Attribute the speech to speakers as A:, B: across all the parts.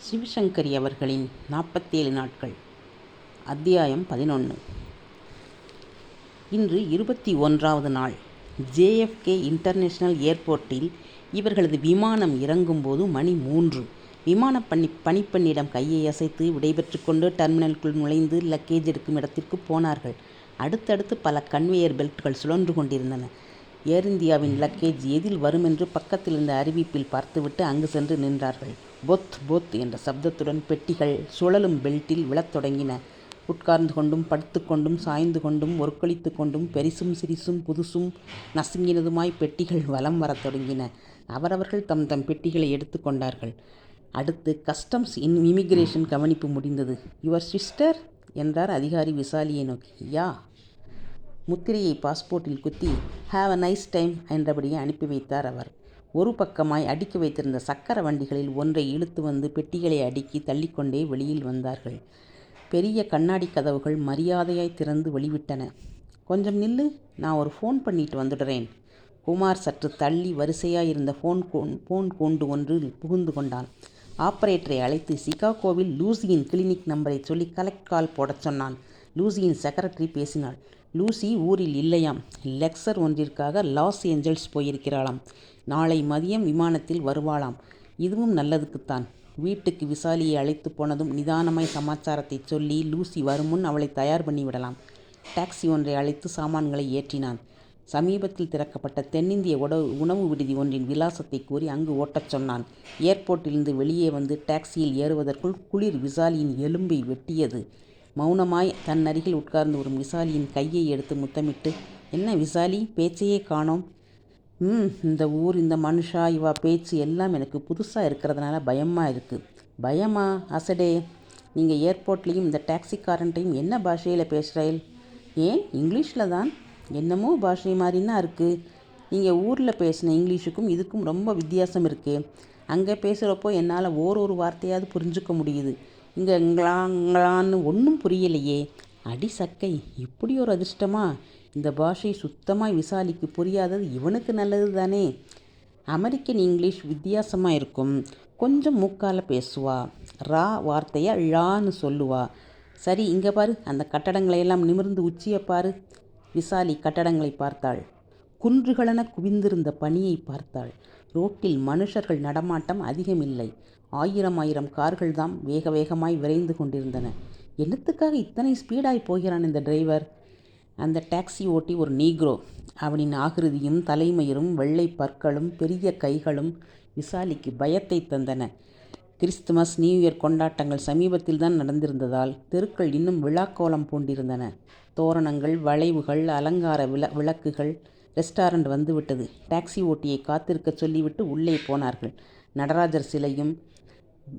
A: சிவசங்கரி அவர்களின் 47 நாட்கள். அத்தியாயம் 11. இன்று 21வது நாள். JFK இன்டர்நேஷனல் ஏர்போர்ட்டில் இவர்களது விமானம் இறங்கும்போது மணி 3. விமான பணிப்பெண்ணிடம் கையை அசைத்து விடைபெற்று கொண்டு டெர்மினலுக்குள் நுழைந்து லக்கேஜ் எடுக்கும் இடத்திற்கு போனார்கள். அடுத்தடுத்து பல கன்வேயர் பெல்ட்கள் சுழன்று கொண்டிருந்தன. ஏர் இந்தியாவின் லக்கேஜ் எதில் வருமென்று பக்கத்தில் இருந்த அறிவிப்பில் பார்த்துவிட்டு அங்கு சென்று நின்றார்கள். பொத் பொத் என்ற சப்தத்துடன் பெட்டிகள் சுழலும் பெல்ட்டில் விழத் தொடங்கின. உட்கார்ந்து கொண்டும் படுத்து கொண்டும் சாய்ந்து கொண்டும் ஒருக்களித்து கொண்டும் பெரிசும் சிறிசும் புதுசும் நசுங்கினதுமாய் பெட்டிகள் வலம் வரத் தொடங்கின. அவரவர்கள் தம் தம் பெட்டிகளை எடுத்து கொண்டார்கள். அடுத்து கஸ்டம்ஸ் இமிகிரேஷன் கவனிப்பு முடிந்தது. யுவர் சிஸ்டர் என்றார் அதிகாரி விசாலியை நோக்கி. யா. முத்திரையை பாஸ்போர்ட்டில் குத்தி ஹாவ் அ நைஸ் டைம் என்றபடியே அனுப்பி வைத்தார் அவர். ஒரு பக்கமாய் அடுக்கி வைத்திருந்த சக்கர வண்டிகளில் ஒன்றை இழுத்து வந்து பெட்டிகளை அடுக்கி தள்ளிக்கொண்டே வெளியில் வந்தார்கள். பெரிய கண்ணாடி கதவுகள் மரியாதையாய் திறந்து வெளிவிட்டன. கொஞ்சம் நில்லு, நான் ஒரு ஃபோன் பண்ணிட்டு வந்துடுறேன். குமார் சற்று தள்ளி வரிசையாயிருந்த ஃபோன் கூண்டு ஒன்றில் புகுந்து கொண்டான். ஆப்பரேட்டரை அழைத்து சிகாகோவில் லூசியின் கிளினிக் நம்பரை சொல்லி கலெக்ட் கால் போடச் சொன்னான். லூசியின் செக்ரட்டரி பேசினாள். லூசி ஊரில் இல்லையாம். லெக்சர் ஒன்றிற்காக லாஸ் ஏஞ்சல்ஸ் போயிருக்கிறாளாம். நாளை மதியம் விமானத்தில் வருவாளாம். இதுவும் நல்லதுக்குத்தான். வீட்டுக்கு விசாலியை அழைத்து போனதும் நிதானமாய் சமாச்சாரத்தை சொல்லி லூசி வருமுன் அவளை தயார் பண்ணிவிடலாம். டாக்ஸி ஒன்றை அழைத்து சாமான்களை ஏற்றினான். சமீபத்தில் திறக்கப்பட்ட தென்னிந்திய உணவு விடுதி ஒன்றின் விலாசத்தை கூறி அங்கு ஓட்டச் சொன்னான். ஏர்போர்ட்டிலிருந்து வெளியே வந்து டாக்ஸியில் ஏறுவதற்குள் குளிர் விசாலியின் எலும்பை வெட்டியது. மௌனமாய் தன் அருகில் உட்கார்ந்து வரும் விசாலியின் கையை எடுத்து முத்தமிட்டு, என்ன விசாலி, பேச்சையே காணோம்? இந்த ஊர், இந்த மனுஷா, இவா பேச்சு எல்லாம் எனக்கு புதுசாக இருக்கிறதுனால பயமாக இருக்குது. பயமா? அசடே, நீங்கள் ஏர்போர்ட்லேயும் இந்த டாக்ஸிக்காரன்ட்டையும் என்ன பாஷையில் பேசுகிறீள்? ஏன், இங்கிலீஷில் தான். என்னமோ பாஷை மாதிரின்னா இருக்குது. நீங்கள் ஊரில் பேசின இங்கிலீஷுக்கும் இதுக்கும் ரொம்ப வித்தியாசம் இருக்குது. அங்கே பேசுகிறப்போ என்னால் ஒரு வார்த்தையாவது புரிஞ்சுக்க முடியுது. இங்கே இங்களான்னு ஒன்றும் புரியலையே. அடி சக்கை, இப்படி ஒரு அதிர்ஷ்டமா? இந்த பாஷை சுத்தமாக விசாலிக்கு புரியாதது இவனுக்கு நல்லது தானே. அமெரிக்கன் இங்கிலீஷ் வித்தியாசமாக இருக்கும். கொஞ்சம் மூக்கால் பேசுவா. ரா வார்த்தையை ழான்னு சொல்லுவா. சரி, இங்கே பாரு, அந்த கட்டடங்களையெல்லாம் நிமிர்ந்து உச்சியை பாரு. விசாலி கட்டடங்களை பார்த்தாள். குன்றுகளென குவிந்திருந்த பனியை பார்த்தாள். ரோட்டில் மனுஷர்கள் நடமாட்டம் அதிகமில்லை. ஆயிரம் கார்கள்தாம் வேக வேகமாய் விரைந்து கொண்டிருந்தன. என்னத்துக்காக இத்தனை ஸ்பீடாய் போகிறான் இந்த டிரைவர்? அந்த டாக்ஸி ஓட்டி ஒரு நீக்ரோ. அவனின் ஆகிருதியும் தலைமயிரும் வெள்ளை பற்களும் பெரிய கைகளும் விசாலிக்கு பயத்தை தந்தன. கிறிஸ்துமஸ் நியூ இயர் கொண்டாட்டங்கள் சமீபத்தில் தான் நடந்திருந்ததால் தெருக்கள் இன்னும் விழாக்கோலம் பூண்டிருந்தன. தோரணங்கள், வளைவுகள், அலங்கார விளக்குகள். ரெஸ்டாரண்ட் வந்துவிட்டது. டாக்ஸி ஓட்டியை காத்திருக்க சொல்லிவிட்டு உள்ளே போனார்கள். நடராஜர் சிலையும்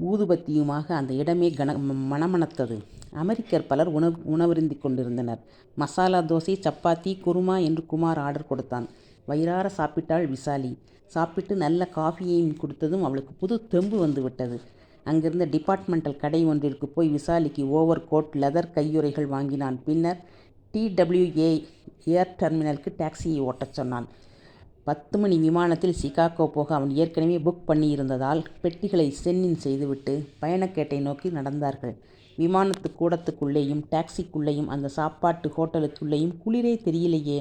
A: ஊதுபத்தியுமாக அந்த இடமே மணமணத்தது. அமெரிக்கர் பலர் உணவருந்தி கொண்டிருந்தனர். மசாலா தோசை, சப்பாத்தி, குருமா என்று குமார் ஆர்டர் கொடுத்தான். வயிறார சாப்பிட்டாள் விசாலி. சாப்பிட்டு நல்ல காஃபியையும் கொடுத்ததும் அவளுக்கு புது தெம்பு வந்து விட்டது. அங்கிருந்த டிபார்ட்மெண்டல் கடை ஒன்றிற்கு போய் விசாலிக்கு ஓவர் கோட், லெதர் கையுறைகள் வாங்கினான். பின்னர் TWA ஏர் டெர்மினலுக்கு டாக்ஸியை ஓட்டச் சொன்னான். 10 மணி விமானத்தில் சிகாகோ போக அவன் ஏற்கனவே புக் பண்ணியிருந்ததால் பெட்டிகளை சென்னின் செய்துவிட்டு பயணக்கேட்டை நோக்கி நடந்தார்கள். விமானத்து கூடத்துக்குள்ளேயும் டாக்ஸிக்குள்ளேயும் அந்த சாப்பாட்டு ஹோட்டலுக்குள்ளேயும் குளிரே தெரியலையே.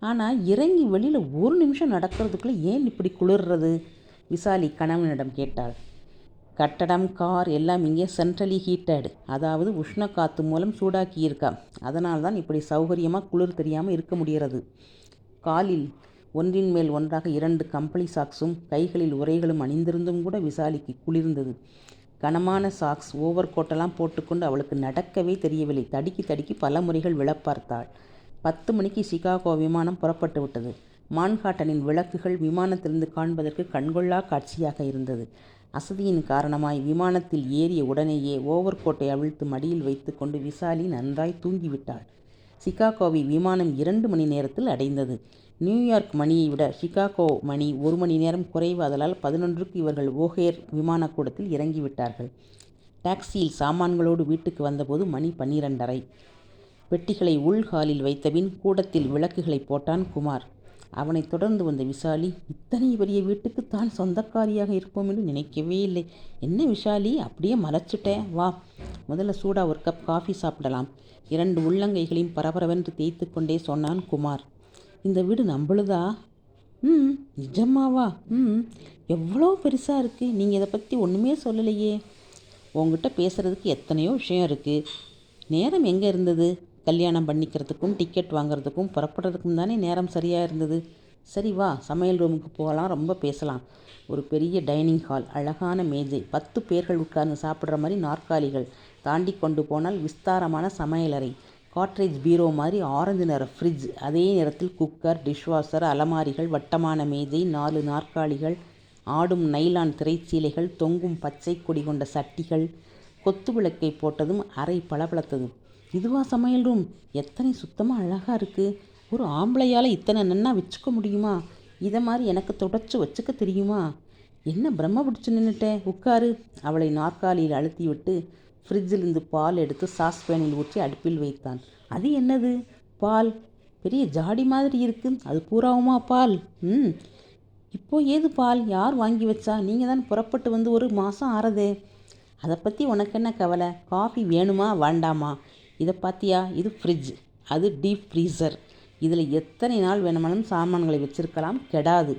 A: ஆனால் இறங்கி வெளியில் ஒரு நிமிஷம் நடக்கிறதுக்குள்ளே ஏன் இப்படி குளிர்றது? விசாலி கணவனிடம் கேட்டாள். கட்டடம், கார் எல்லாம் இங்கே சென்ட்ரலி ஹீட்டட், அதாவது உஷ்ண காற்று மூலம் சூடாக்கியிருக்கா. அதனால்தான் இப்படி சௌகரியமாக குளிர் தெரியாமல் இருக்க முடிகிறது. காலில் ஒன்றின் மேல் ஒன்றாக 2 கம்பளி சாக்ஸும் கைகளில் உரைகளும் அணிந்திருந்தும் கூட விசாலிக்கு குளிர்ந்தது. கனமான சாக்ஸ், ஓவர் கோட்டெல்லாம் போட்டுக்கொண்டு அவளுக்கு நடக்கவே தெரியவில்லை. தடுக்கி பல முறைகள் விழப்பார்த்தாள். 10 மணிக்கு சிகாகோ விமானம் புறப்பட்டு விட்டது. மான்ஹாட்டனின் விளக்குகள் விமானத்திலிருந்து காண்பதற்கு கண்கொள்ளா காட்சியாக இருந்தது. அசதியின் காரணமாய் விமானத்தில் ஏறிய உடனேயே ஓவர் கோட்டை அவிழ்த்து மடியில் வைத்து கொண்டு விசாலி நன்றாய் தூங்கிவிட்டாள். சிகாகோவை விமானம் 2 மணி நேரத்தில் அடைந்தது. நியூயார்க் மணியை விட சிகாகோ மணி 1 மணி நேரம் குறைவாதலால் 11க்கு இவர்கள் ஓஹேர் விமானக்கூடத்தில் இறங்கிவிட்டார்கள். டாக்ஸியில் சாமான்களோடு வீட்டுக்கு வந்தபோது மணி 12:30. பெட்டிகளை உள் ஹாலில் வைத்தபின் கூடத்தில் விளக்குகளை போட்டான் குமார். அவனைத் தொடர்ந்து வந்த விசாலி இத்தனை பெரிய வீட்டுக்கு தான் சொந்தக்காரியாக இருப்போம் என்று நினைக்கவே இல்லை. என்ன விசாலி, அப்படியே மலைச்சிட்டேன், வா முதல்ல சூடா ஒரு கப் காஃபி சாப்பிடலாம். 2 உள்ளங்கைகளையும் பரபரவென்று தேய்த்து கொண்டே சொன்னான் குமார். இந்த வீடு நம்மளுதா? ம், நிஜமாவா? ம், எவ்வளோ பெருசாக இருக்குது. நீங்கள் இதை பற்றி ஒன்றுமே சொல்லலையே. உங்ககிட்ட பேசுகிறதுக்கு எத்தனையோ விஷயம் இருக்குது. நேரம் எங்கே இருந்தது? கல்யாணம் பண்ணிக்கிறதுக்கும் டிக்கெட் வாங்குறதுக்கும் புறப்படுறதுக்கும் தானே நேரம் சரியாக இருந்தது. சரி வா, சமையல் ரூமுக்கு போகலாம், ரொம்ப பேசலாம். ஒரு பெரிய டைனிங் ஹால், அழகான மேஜை, 10 பேர்கள் உட்கார்ந்து சாப்பிட்ற மாதிரி நாற்காலிகள், தாண்டி கொண்டு போனால் விஸ்தாரமான சமையலறை, காட்ரேஜ் பீரோ மாதிரி ஆரஞ்சு நிற ஃப்ரிட்ஜ், அதே நேரத்தில் குக்கர், டிஷ்வாஷர், அலமாரிகள், வட்டமான மேஜை, 4 நாற்காலிகள், ஆடும் நைலான் திரைச்சீலைகள், தொங்கும் பச்சை கொடி கொண்ட சட்டிகள், கொத்து விளக்கை போட்டதும் அறை பளபளத்ததும். இதுவா சமையல் ரூம்? எத்தனை சுத்தமாக அழகாக இருக்குது. ஒரு ஆம்பளையால் இத்தனை நன்னா வச்சுக்க முடியுமா? இதை மாதிரி எனக்கு தொடச்சி வச்சுக்க தெரியுமா? என்ன பிரம்ம பிடிச்சி நின்றுட்டேன், உட்காரு. அவளை நாற்காலியில் அழுத்தி விட்டு ஃப்ரிட்ஜிலிருந்து பால் எடுத்து சாஸ்பேனில் ஊற்றி அடுப்பில் வைத்தான். அது என்னது? பால். பெரிய ஜாடி மாதிரி இருக்கு. அது பூராவுமா பால்? ம், இப்போ ஏது பால்? யார் வாங்கி வச்சா? நீங்கள் தான் புறப்பட்டு வந்து ஒரு மாதம் ஆறதே. அதை பற்றி உனக்கு என்ன கவலை? காஃபி வேணுமா வேண்டாமா? இதை பார்த்தியா? இது ஃப்ரிட்ஜ், அது டீப் ஃப்ரீசர். இதில் எத்தனை நாள் வேணுமானும் சாமான்களை வச்சிருக்கலாம், கெடாது.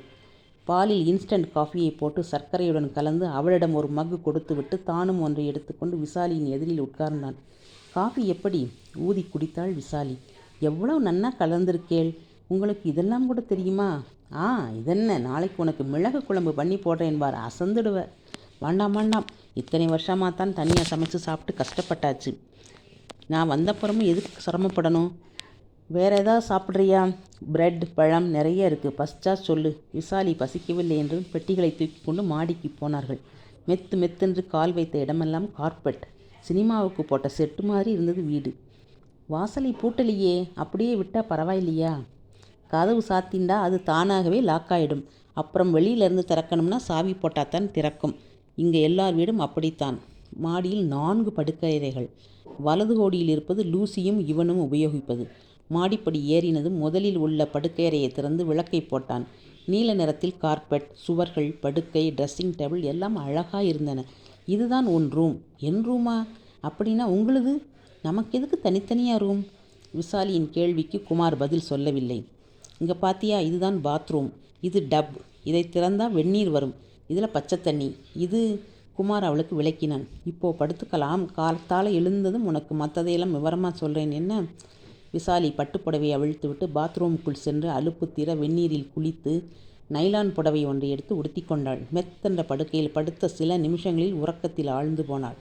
A: பாலில் இன்ஸ்டன்ட் காஃபியை போட்டு சர்க்கரையுடன் கலந்து அவளிடம் ஒரு மக்கு கொடுத்து விட்டு தானும் ஒன்றை எடுத்துக்கொண்டு விசாலியின் எதிரில் உட்கார்ந்தான். காஃபி எப்படி? ஊதி குடித்தாள் விசாலி. எவ்வளோ நன்னா கலந்திருக்கேள். உங்களுக்கு இதெல்லாம் கூட தெரியுமா? ஆ, இதென்ன, நாளைக்கு உனக்கு மிளகு குழம்பு பண்ணி போடுறேன் பார், அசந்துடுவ. வேண்டாம் வேண்டாம், இத்தனை வருஷமாக தான் தனியாக சமைச்சு சாப்பிட்டு கஷ்டப்பட்டாச்சு. நான் வந்தப்புறமும் எதுக்கு சிரமப்படணும்? வேறு ஏதாவது சாப்பிட்றியா? பிரெட், பழம் நிறைய இருக்குது, பசிச்சா சொல்லு. விசாலி பசிக்கவில்லை என்று பெட்டிகளை தூக்கி கொண்டு மாடிக்கு போனார்கள். மெத்து மெத்தென்று கால் வைத்த இடமெல்லாம் கார்பெட். சினிமாவுக்கு போட்ட செட்டு மாதிரி இருந்தது வீடு. வாசலை பூட்டலையே, அப்படியே விட்டால் பரவாயில்லையா? கதவு சாத்திண்டா அது தானாகவே லாக் ஆகிடும். அப்புறம் வெளியிலேருந்து திறக்கணும்னா சாவி போட்டாத்தான் திறக்கும். இங்கே எல்லார் வீடும் அப்படித்தான். மாடியில் 4 படுக்கையறைகள். வலது கோடியில் இருப்பது லூசியும் இவனும் உபயோகிப்பது. மாடிப்படி ஏறினதும் முதலில் உள்ள படுக்கையறையை திறந்து விளக்கை போட்டான். நீல நிறத்தில் கார்பெட், சுவர்கள், படுக்கை, ட்ரெஸ்ஸிங் டேபிள் எல்லாம் அழகாக இருந்தன. இதுதான் உன் ரூம். என் ரூமா? அப்படின்னா உங்களுது? நமக்கு எதுக்கு தனித்தனியாக ரூம்? விசாலியின் கேள்விக்கு குமார் பதில் சொல்லவில்லை. இங்கே பாத்தியா, இதுதான் பாத்ரூம். இது டப். இதை திறந்தால் வெந்நீர் வரும். இதில் பச்சை தண்ணி. இது குமார் அவளுக்கு விளக்கினான். இப்போது படுத்துக்கலாம். காலத்தால் எழுந்ததும் உனக்கு மற்றதையெல்லாம் விவரமாக சொல்கிறேன், என்ன? விசாலி பட்டுப்புடவையை அவிழ்த்து விட்டு பாத்ரூமுக்குள் சென்று அலுப்பு தீர வெந்நீரில் குளித்து நைலான் புடவை ஒன்றை எடுத்து உடுத்தி கொண்டாள். மெத்தென்ற படுக்கையில் படுத்த சில நிமிஷங்களில் உறக்கத்தில் ஆழ்ந்து போனாள்.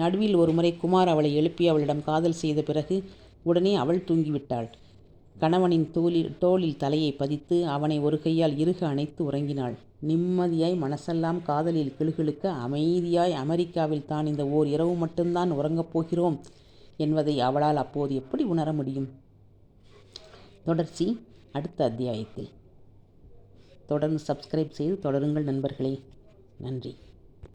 A: நடுவில் ஒரு முறை குமார் அவளை எழுப்பி அவளிடம் காதல் செய்த பிறகு உடனே அவள் தூங்கிவிட்டாள். கணவனின் தோளில் தலையை பதித்து அவனை ஒரு கையால் இறுக அணைத்து உறங்கினாள். நிம்மதியாய் மனசெல்லாம் காதலில் கிளுகிளுக்க அமைதியாய் அமெரிக்காவில் தான் இந்த ஓர் இரவு மட்டும்தான் உறங்கப் போகிறோம் என்பதை அவளால் அப்போது எப்படி உணர முடியும்? தொடர்ச்சி அடுத்த அத்தியாயத்தில். தொடர்ந்து சப்ஸ்கிரைப் செய்து தொடருங்கள் நண்பர்களே. நன்றி.